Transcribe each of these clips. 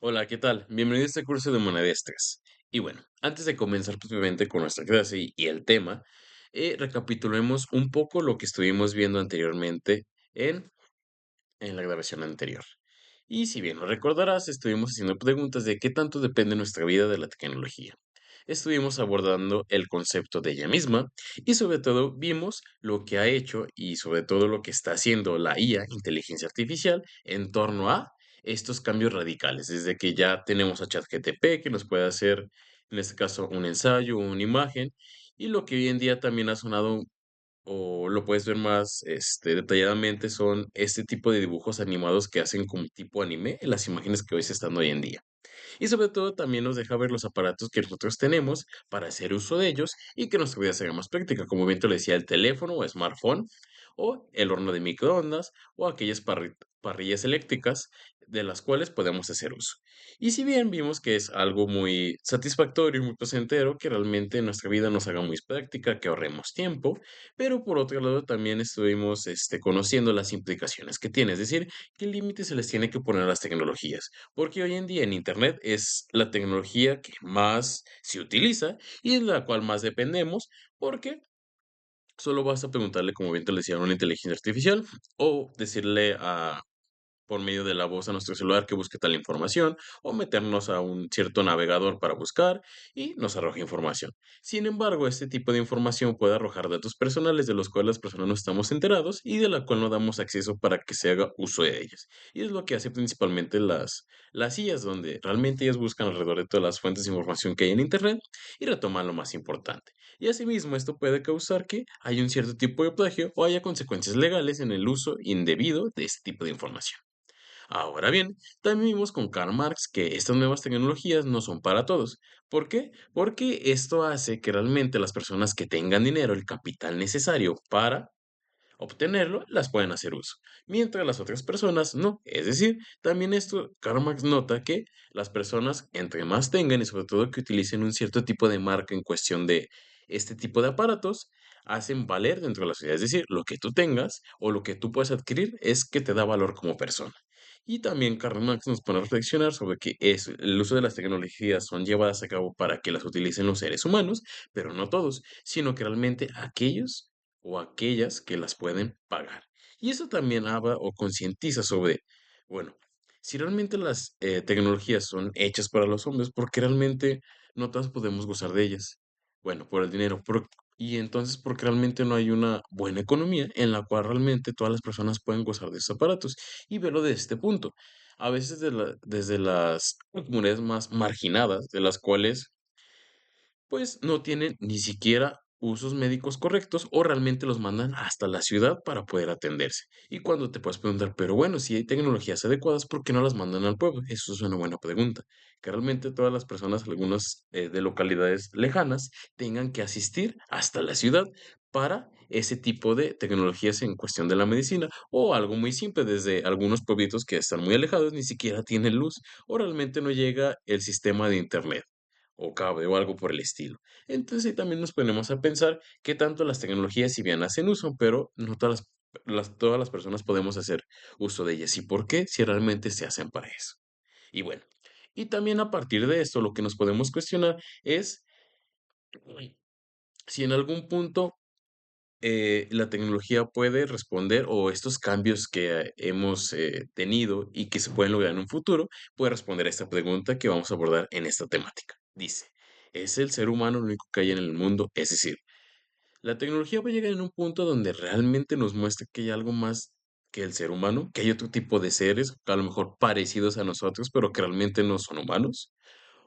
Hola, ¿qué tal? Bienvenido a este curso de monedestres. Y bueno, antes de comenzar propiamente con nuestra clase y el tema, recapitulemos un poco lo que estuvimos viendo anteriormente en, en la grabación anterior. Y si bien lo recordarás, estuvimos haciendo preguntas de qué tanto depende nuestra vida de la tecnología. Estuvimos abordando el concepto de ella misma y sobre todo vimos lo que ha hecho y sobre todo lo que está haciendo la IA, inteligencia artificial, en torno a estos cambios radicales. Desde que ya tenemos a ChatGPT que nos puede hacer, en este caso, un ensayo, una imagen, y lo que hoy en día también ha sonado o lo puedes ver más detalladamente son este tipo de dibujos animados que hacen como tipo anime en las imágenes que hoy se están hoy en día. Y sobre todo también nos deja ver los aparatos que nosotros tenemos para hacer uso de ellos y que nuestra vida sea más práctica, como bien te lo decía, el teléfono o smartphone, o el horno de microondas, o aquellas parrillas eléctricas de las cuales podemos hacer uso. Y si bien vimos que es algo muy satisfactorio y muy placentero, que realmente nuestra vida nos haga muy práctica, que ahorremos tiempo, pero por otro lado también estuvimos conociendo las implicaciones que tiene, es decir, qué límites se les tiene que poner a las tecnologías, porque hoy en día en Internet es la tecnología que más se utiliza y es la cual más dependemos, porque solo basta preguntarle, como bien te lo decía, a una inteligencia artificial o decirle a por medio de la voz a nuestro celular que busque tal información o meternos a un cierto navegador para buscar y nos arroja información. Sin embargo, este tipo de información puede arrojar datos personales de los cuales las personas no estamos enterados y de la cual no damos acceso para que se haga uso de ellas. Y es lo que hace principalmente las IAs, donde realmente ellas buscan alrededor de todas las fuentes de información que hay en Internet y retoman lo más importante. Y asimismo, esto puede causar que haya un cierto tipo de plagio o haya consecuencias legales en el uso indebido de este tipo de información. Ahora bien, también vimos con Karl Marx que estas nuevas tecnologías no son para todos. ¿Por qué? Porque esto hace que realmente las personas que tengan dinero, el capital necesario para obtenerlo, las pueden hacer uso, mientras las otras personas no. Es decir, también esto, Karl Marx nota que las personas, entre más tengan y sobre todo que utilicen un cierto tipo de marca en cuestión de este tipo de aparatos, hacen valer dentro de la sociedad. Es decir, lo que tú tengas o lo que tú puedes adquirir es que te da valor como persona. Y también Karl Marx nos pone a reflexionar sobre que el uso de las tecnologías son llevadas a cabo para que las utilicen los seres humanos, pero no todos, sino que realmente aquellos o aquellas que las pueden pagar. Y eso también habla o concientiza sobre, bueno, si realmente las tecnologías son hechas para los hombres, ¿por qué realmente no todos podemos gozar de ellas? Bueno, por el dinero. Y entonces, porque realmente no hay una buena economía en la cual realmente todas las personas pueden gozar de estos aparatos. Y verlo desde este punto. A veces desde las comunidades más marginadas, de las cuales pues no tienen ni siquiera usos médicos correctos o realmente los mandan hasta la ciudad para poder atenderse. Y cuando te puedes preguntar, pero bueno, si hay tecnologías adecuadas, ¿por qué no las mandan al pueblo? Eso es una buena pregunta. Que realmente todas las personas, algunas de localidades lejanas, tengan que asistir hasta la ciudad para ese tipo de tecnologías en cuestión de la medicina o algo muy simple, desde algunos pueblitos que están muy alejados, ni siquiera tienen luz o realmente no llega el sistema de internet o cable o algo por el estilo. Entonces ahí también nos ponemos a pensar qué tanto las tecnologías si bien hacen uso, pero no todas las personas podemos hacer uso de ellas. ¿Y por qué? Si realmente se hacen para eso. Y bueno, y también a partir de esto lo que nos podemos cuestionar es si en algún punto la tecnología puede responder o estos cambios que hemos tenido y que se pueden lograr en un futuro, puede responder a esta pregunta que vamos a abordar en esta temática. Dice, ¿es el ser humano lo único que hay en el mundo? Es decir, la tecnología va a llegar en un punto donde realmente nos muestre que hay algo más que el ser humano, que hay otro tipo de seres, a lo mejor parecidos a nosotros, pero que realmente no son humanos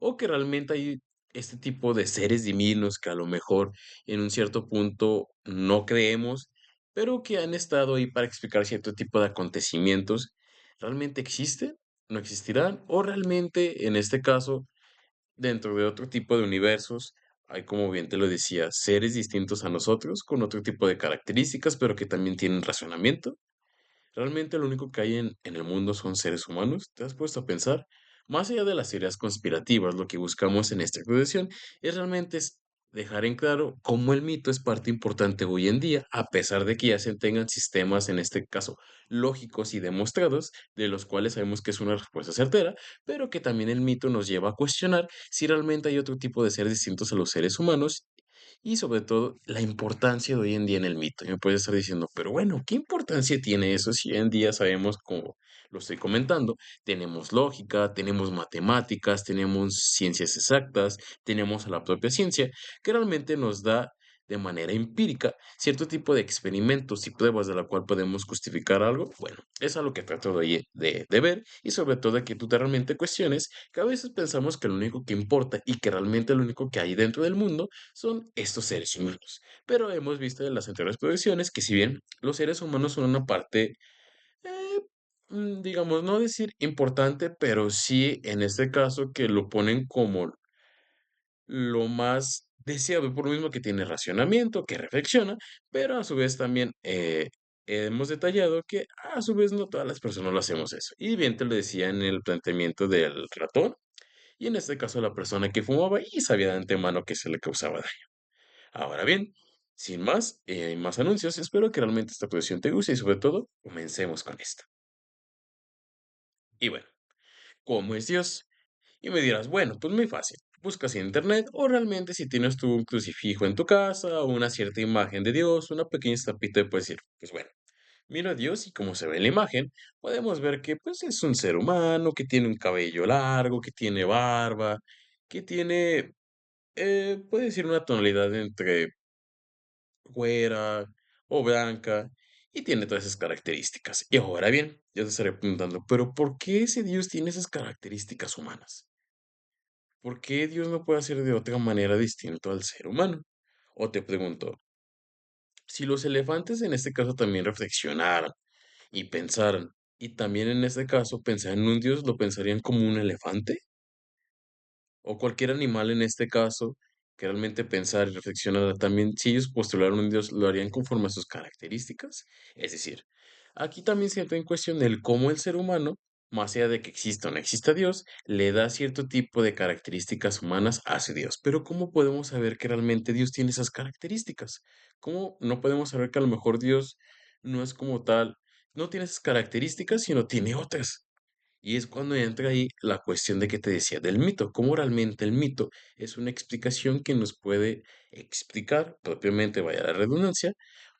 o que realmente hay este tipo de seres divinos que a lo mejor en un cierto punto no creemos, pero que han estado ahí para explicar cierto tipo de acontecimientos, ¿realmente existen? ¿No existirán? ¿O realmente, en este caso, dentro de otro tipo de universos, hay, como bien te lo decía, seres distintos a nosotros, con otro tipo de características, pero que también tienen razonamiento? ¿Realmente lo único que hay en el mundo son seres humanos? ¿Te has puesto a pensar? Más allá de las teorías conspirativas, lo que buscamos en esta exposición es realmente dejar en claro cómo el mito es parte importante hoy en día, a pesar de que ya se tengan sistemas, en este caso, lógicos y demostrados, de los cuales sabemos que es una respuesta certera, pero que también el mito nos lleva a cuestionar si realmente hay otro tipo de seres distintos a los seres humanos y sobre todo la importancia de hoy en día en el mito. Y me puedes estar diciendo, pero bueno, ¿qué importancia tiene eso si hoy en día sabemos, como lo estoy comentando, tenemos lógica, tenemos matemáticas, tenemos ciencias exactas, tenemos a la propia ciencia, que realmente nos da de manera empírica cierto tipo de experimentos y pruebas de la cual podemos justificar algo? Bueno, es a lo que trato de ver y sobre todo de que tú te realmente cuestiones que a veces pensamos que lo único que importa y que realmente lo único que hay dentro del mundo son estos seres humanos. Pero hemos visto en las anteriores producciones que si bien los seres humanos son una parte, eh, digamos, no decir importante, pero sí en este caso que lo ponen como lo más deseado, por lo mismo que tiene racionamiento, que reflexiona, pero a su vez también hemos detallado que a su vez no todas las personas lo hacemos eso. Y bien te lo decía en el planteamiento del ratón, y en este caso la persona que fumaba y sabía de antemano que se le causaba daño. Ahora bien, sin más, más anuncios, espero que realmente esta producción te guste y sobre todo, comencemos con esto. Y bueno, ¿cómo es Dios? Y me dirás, bueno, pues muy fácil. Buscas en internet o realmente si tienes tú un crucifijo en tu casa o una cierta imagen de Dios, una pequeña estampita, y puedes decir, pues bueno, miro a Dios y como se ve en la imagen, podemos ver que pues es un ser humano que tiene un cabello largo, que tiene barba, que tiene, puede decir una tonalidad entre güera o blanca y tiene todas esas características. Y ahora bien, yo te estaré preguntando, pero ¿por qué ese Dios tiene esas características humanas? ¿Por qué Dios no puede hacer de otra manera distinto al ser humano? O te pregunto, si los elefantes en este caso también reflexionaran y pensaran, y también en este caso pensaran en un Dios, ¿lo pensarían como un elefante? O cualquier animal en este caso, que realmente pensar y reflexionar también, si ellos postularan un Dios, ¿lo harían conforme a sus características? Es decir, aquí también se entra en cuestión el cómo el ser humano, más allá de que exista o no exista Dios, le da cierto tipo de características humanas a su Dios. Pero ¿cómo podemos saber que realmente Dios tiene esas características? ¿Cómo no podemos saber que a lo mejor Dios no es como tal, no tiene esas características, sino tiene otras? Y es cuando entra ahí la cuestión de que te decía del mito, cómo realmente el mito es una explicación que nos puede explicar, propiamente vaya la redundancia,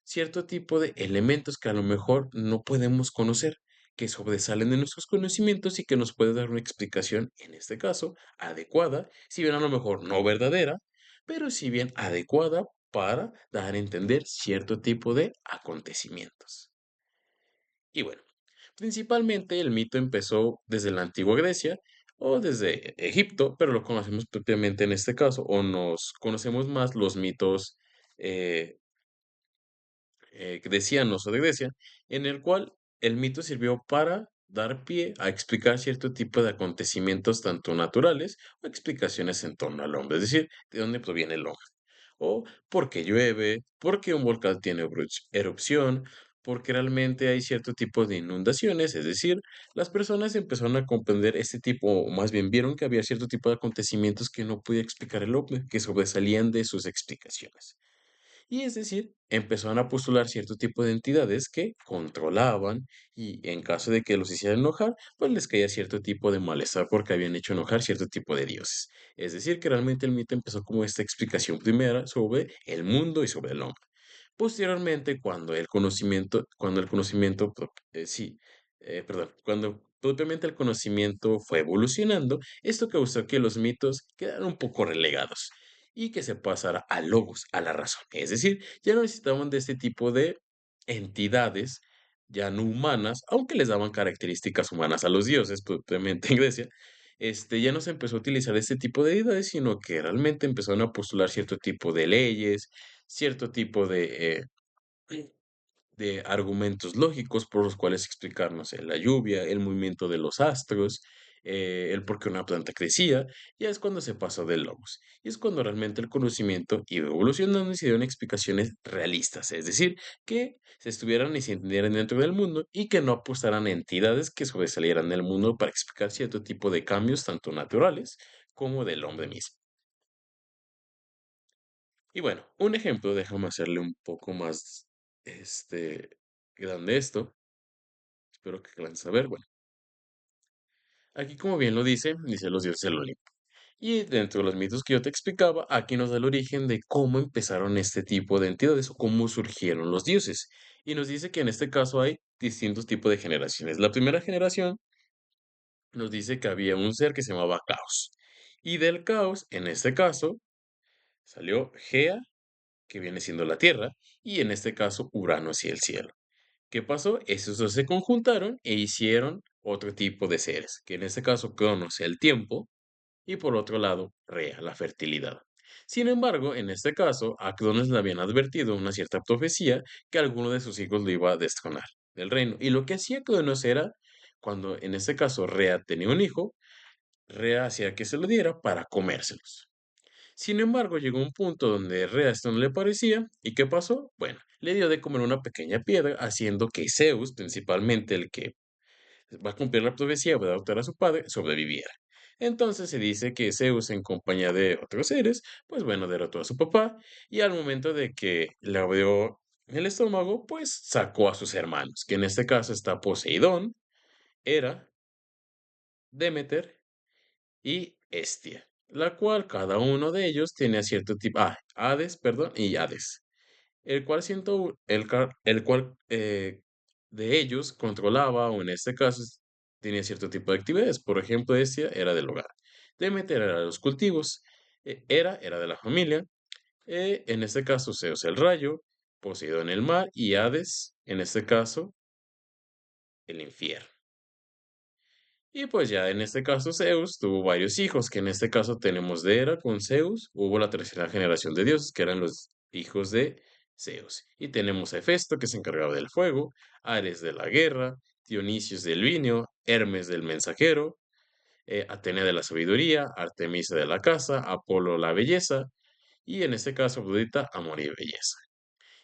cierto tipo de elementos que a lo mejor no podemos conocer, que sobresalen de nuestros conocimientos y que nos puede dar una explicación, en este caso, adecuada, si bien a lo mejor no verdadera, pero si bien adecuada para dar a entender cierto tipo de acontecimientos. Y bueno, principalmente el mito empezó desde la antigua Grecia o desde Egipto, pero lo conocemos propiamente en este caso, o nos conocemos más los mitos eh, grecianos o de Grecia, en el cual el mito sirvió para dar pie a explicar cierto tipo de acontecimientos tanto naturales o explicaciones en torno al hombre, es decir, de dónde proviene el hombre o por qué llueve, por qué un volcán tiene erupción, porque realmente hay cierto tipo de inundaciones, es decir, las personas empezaron a comprender este tipo, o más bien vieron que había cierto tipo de acontecimientos que no podía explicar el hombre, que sobresalían de sus explicaciones. Y es decir, empezaron a postular cierto tipo de entidades que controlaban y en caso de que los hicieran enojar, pues les caía cierto tipo de malestar porque habían hecho enojar cierto tipo de dioses. Es decir, que realmente el mito empezó como esta explicación primera sobre el mundo y sobre el hombre. Posteriormente, cuando el conocimiento, perdón, cuando propiamente el conocimiento fue evolucionando, esto causó que los mitos quedaran un poco relegados y que se pasara al logos, a la razón. Es decir, ya no necesitaban de este tipo de entidades ya no humanas, aunque les daban características humanas a los dioses, propiamente en Grecia, ya no se empezó a utilizar este tipo de deidades, sino que realmente empezaron a postular cierto tipo de leyes, cierto tipo de argumentos lógicos por los cuales explicar, no sé, la lluvia, el movimiento de los astros, el por qué una planta crecía, ya es cuando se pasó de logos. Y es cuando realmente el conocimiento iba evolucionando y se dieron explicaciones realistas, es decir, que se estuvieran y se entendieran dentro del mundo y que no apostaran a entidades que sobresalieran del mundo para explicar cierto tipo de cambios, tanto naturales como del hombre mismo. Y bueno, un ejemplo, déjame hacerle un poco más, este, grande esto, espero que alcance a ver, bueno, aquí como bien lo dice los dioses del Olimpo. Y dentro de los mitos que yo te explicaba, aquí nos da el origen de cómo empezaron este tipo de entidades o cómo surgieron los dioses. Y nos dice que en este caso hay distintos tipos de generaciones. La primera generación nos dice que había un ser que se llamaba Caos. Y del caos, en este caso, salió Gea, que viene siendo la Tierra, y en este caso Urano hacia el cielo. ¿Qué pasó? Esos dos se conjuntaron e hicieron otro tipo de seres, que en este caso Cronos, el tiempo, y por otro lado, Rea, la fertilidad. Sin embargo, en este caso, a Cronos le habían advertido una cierta profecía que alguno de sus hijos lo iba a destronar del reino. Y lo que hacía Cronos era, cuando en este caso Rea tenía un hijo, Rea hacía que se lo diera para comérselos. Sin embargo, llegó un punto donde Rea esto no le parecía, ¿y qué pasó? Bueno, le dio de comer una pequeña piedra, haciendo que Zeus, principalmente el que va a cumplir la profecía, va a adoptar a su padre, sobreviviera. Entonces se dice que Zeus, en compañía de otros seres, pues bueno, derrotó a su papá, y al momento de que le abrió el estómago, pues sacó a sus hermanos, que en este caso está Poseidón, Hera, Demeter y Hestia, la cual cada uno de ellos tiene cierto tipo, Hades, perdón, y Hades, el cual el cual de ellos controlaba, o en este caso tenía cierto tipo de actividades. Por ejemplo, Hestia era del hogar, Demeter era de los cultivos, Hera era de la familia, en este caso Zeus el rayo, Poseidón el mar y Hades, en este caso, el infierno. Y pues ya en este caso Zeus tuvo varios hijos, que en este caso tenemos de Hera con Zeus, hubo la tercera generación de dioses, que eran los hijos de Zeus. Y tenemos a Hefesto, que se encargaba del fuego, Ares de la guerra, Dionisios del vino, Hermes del mensajero, Atenea de la sabiduría, Artemisa de la casa, Apolo la belleza, y en este caso Afrodita, amor y belleza.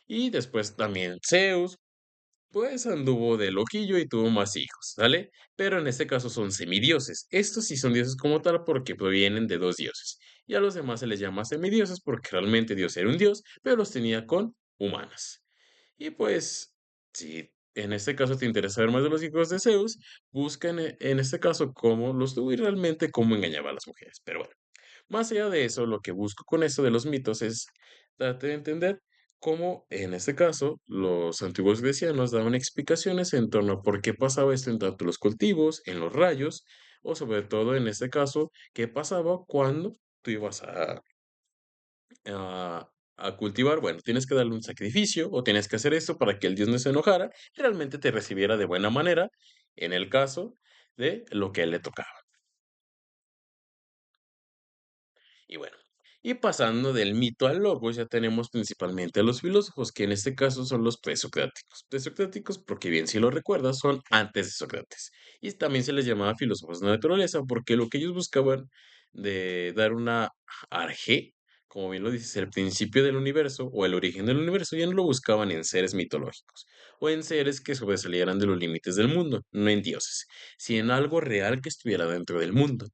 Y después también Zeus, pues anduvo de loquillo y tuvo más hijos, ¿sale? Pero en este caso son semidioses. Estos sí son dioses como tal porque provienen de dos dioses. Y a los demás se les llama semidioses porque realmente Dios era un dios, pero los tenía con humanas. Y pues, si en este caso te interesa saber más de los hijos de Zeus, busca en este caso cómo los tuvo y realmente cómo engañaba a las mujeres. Pero bueno. Más allá de eso, lo que busco con esto de los mitos es tratar de entender cómo, en este caso, los antiguos grecianos daban explicaciones en torno a por qué pasaba esto en tanto los cultivos, en los rayos, o sobre todo, en este caso, qué pasaba cuando tú ibas a cultivar. Bueno, tienes que darle un sacrificio o tienes que hacer esto para que el dios no se enojara y realmente te recibiera de buena manera en el caso de lo que a él le tocaba. Y bueno, y pasando del mito al logos, ya tenemos principalmente a los filósofos, que en este caso son los presocráticos. Presocráticos, porque bien si lo recuerdas, son antes de Sócrates. Y también se les llamaba filósofos de la naturaleza, porque lo que ellos buscaban de dar una arjé, como bien lo dices, el principio del universo o el origen del universo, ya no lo buscaban en seres mitológicos o en seres que sobresalieran de los límites del mundo, no en dioses, sino en algo real que estuviera dentro del mundo.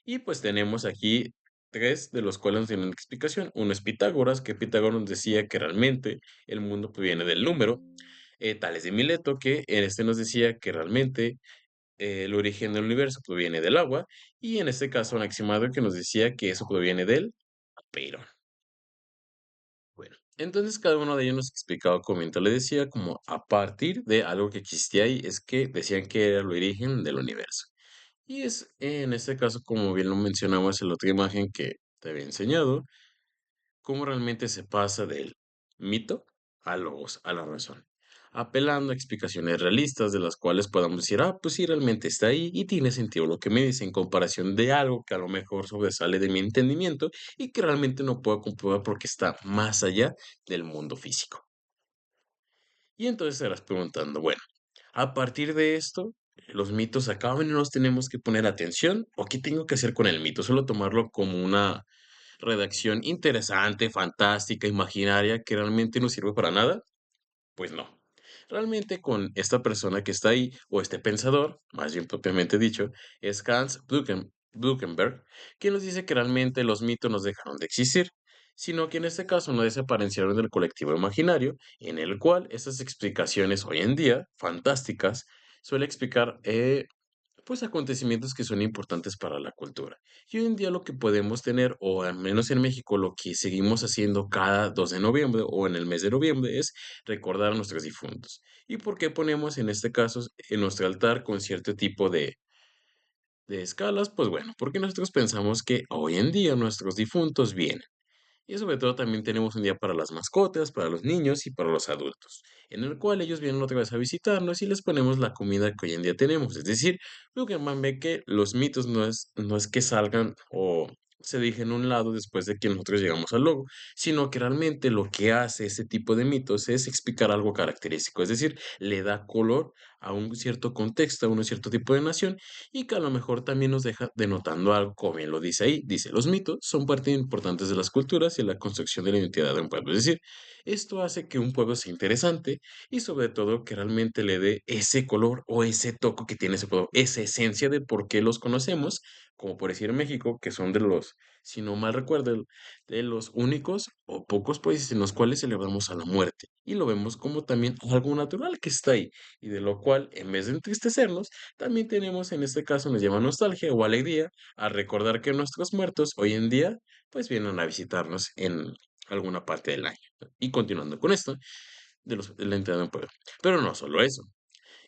Y pues tenemos aquí tres de los cuales no tienen explicación. Uno es Pitágoras, que Pitágoras nos decía que realmente el mundo proviene del número. Tales de Mileto, que en este nos decía que realmente el origen del universo proviene del agua. Y en este caso Anaximandro, que nos decía que eso proviene del Apeirón. Bueno, entonces cada uno de ellos nos explicaba, como le decía, como a partir de algo que existía ahí, es que decían que era el origen del universo. Y es en este caso, como bien lo mencionamos en la otra imagen que te había enseñado, cómo realmente se pasa del mito a logos, a la razón, apelando a explicaciones realistas de las cuales podamos decir, pues sí, realmente está ahí y tiene sentido lo que me dice en comparación de algo que a lo mejor sobresale de mi entendimiento y que realmente no puedo comprobar porque está más allá del mundo físico. Y entonces estarás preguntando, bueno, a partir de esto, los mitos acaban y nos tenemos que poner atención, ¿o qué tengo que hacer con el mito? ¿Solo tomarlo como una redacción interesante, fantástica, imaginaria, que realmente no sirve para nada? Pues no. Realmente con esta persona que está ahí, o este pensador, más bien propiamente dicho, es Hans Blumenberg, quien nos dice que realmente los mitos nos dejaron de existir. sino que en este caso no desaparecieron del colectivo imaginario, en el cual estas explicaciones hoy en día, fantásticas, suele explicar pues acontecimientos que son importantes para la cultura. Y hoy en día lo que podemos tener, o al menos en México, lo que seguimos haciendo cada 2 de noviembre o en el mes de noviembre es recordar a nuestros difuntos. ¿Y por qué ponemos en este caso en nuestro altar con cierto tipo de escalas? Pues bueno, porque nosotros pensamos que hoy en día nuestros difuntos vienen. Y sobre todo también tenemos un día para las mascotas, para los niños y para los adultos, en el cual ellos vienen otra vez a visitarnos y les ponemos la comida que hoy en día tenemos. Es decir, lo que man ve que los mitos no es que salgan o se dejen a un lado después de que nosotros llegamos al logo, sino que realmente lo que hace ese tipo de mitos es explicar algo característico, es decir, le da color a un cierto contexto, a un cierto tipo de nación y que a lo mejor también nos deja denotando algo, como bien lo dice ahí. Dice, los mitos son parte importante de las culturas y la construcción de la identidad de un pueblo. Es decir, esto hace que un pueblo sea interesante y sobre todo que realmente le dé ese color o ese toque que tiene ese pueblo, esa esencia de por qué los conocemos, como por decir México, que son de los, si no mal recuerdo, de los únicos o pocos países en los cuales celebramos a la muerte. Y lo vemos como también algo natural que está ahí y de lo cual, en vez de entristecernos, también tenemos en este caso, nos lleva nostalgia o alegría a recordar que nuestros muertos hoy en día pues vienen a visitarnos en alguna parte del año. Y continuando con esto, de la entrada de un pueblo. Pero no solo eso.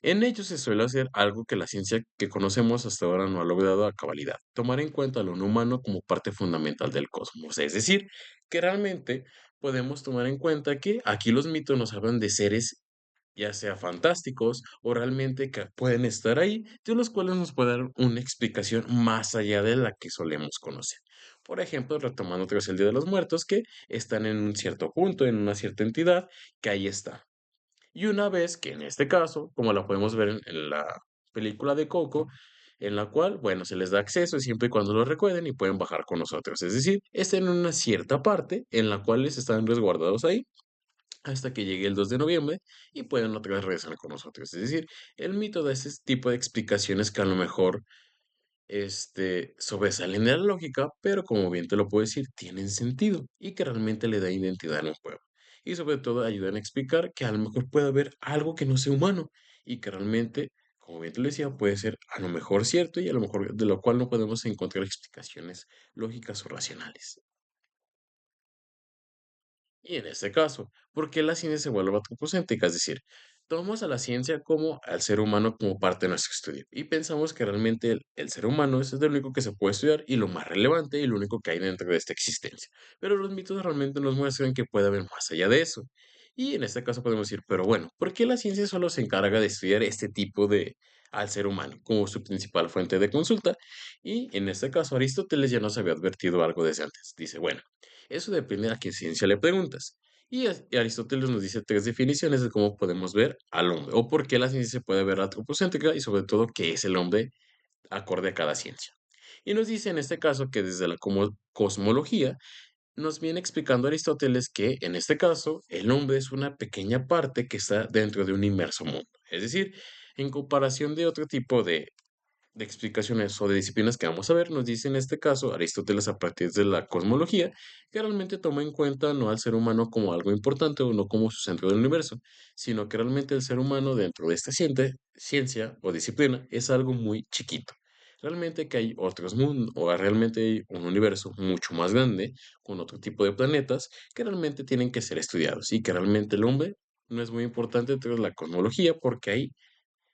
En ellos se suele hacer algo que la ciencia que conocemos hasta ahora no ha logrado a cabalidad, tomar en cuenta lo no humano como parte fundamental del cosmos. Es decir, que realmente podemos tomar en cuenta que aquí los mitos nos hablan de seres ya sea fantásticos o realmente que pueden estar ahí, de los cuales nos puede dar una explicación más allá de la que solemos conocer. Por ejemplo, retomando otra vez el Día de los Muertos, que están en un cierto punto, en una cierta entidad, que ahí está. Y una vez que en este caso, como la podemos ver en la película de Coco, en la cual, bueno, se les da acceso siempre y cuando lo recuerden y pueden bajar con nosotros. Es decir, están en una cierta parte en la cual están resguardados ahí hasta que llegue el 2 de noviembre y puedan otra vez regresar con nosotros. Es decir, el mito da ese tipo de explicaciones que a lo mejor sobresalen de la lógica, pero como bien te lo puedo decir, tienen sentido y que realmente le da identidad a un pueblo. Y sobre todo ayudan a explicar que a lo mejor puede haber algo que no sea humano y que realmente, como bien te lo decía, puede ser a lo mejor cierto y a lo mejor de lo cual no podemos encontrar explicaciones lógicas o racionales. Y en este caso, ¿por qué la ciencia se vuelve antropocéntrica? Es decir, tomamos a la ciencia como al ser humano como parte de nuestro estudio y pensamos que realmente el ser humano es el único que se puede estudiar y lo más relevante y lo único que hay dentro de esta existencia. Pero los mitos realmente nos muestran que puede haber más allá de eso. Y en este caso podemos decir, pero bueno, ¿por qué la ciencia solo se encarga de estudiar este tipo de al ser humano como su principal fuente de consulta? Y en este caso Aristóteles ya nos había advertido algo desde antes. Dice, bueno, eso depende a qué ciencia le preguntas. Y Aristóteles nos dice tres definiciones de cómo podemos ver al hombre, o por qué la ciencia se puede ver antropocéntrica y sobre todo qué es el hombre acorde a cada ciencia. Y nos dice en este caso que desde la cosmología nos viene explicando Aristóteles que en este caso el hombre es una pequeña parte que está dentro de un inmerso mundo. Es decir, en comparación de otro tipo de explicaciones o de disciplinas que vamos a ver, nos dice en este caso Aristóteles a partir de la cosmología, que realmente toma en cuenta no al ser humano como algo importante o no como su centro del universo, sino que realmente el ser humano dentro de esta ciencia o disciplina es algo muy chiquito. Realmente que hay otros mundos o realmente hay un universo mucho más grande con otro tipo de planetas que realmente tienen que ser estudiados y que realmente el hombre no es muy importante dentro de la cosmología porque hay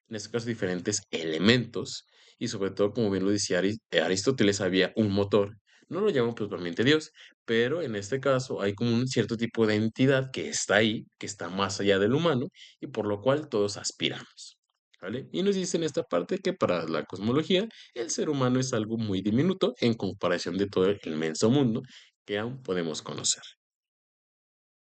en este caso diferentes elementos, y sobre todo, como bien lo decía Aristóteles, había un motor. No lo llaman propiamente Dios, pero en este caso hay como un cierto tipo de entidad que está ahí, que está más allá del humano, y por lo cual todos aspiramos. ¿Vale? Y nos dice en esta parte que para la cosmología el ser humano es algo muy diminuto en comparación de todo el inmenso mundo que aún podemos conocer.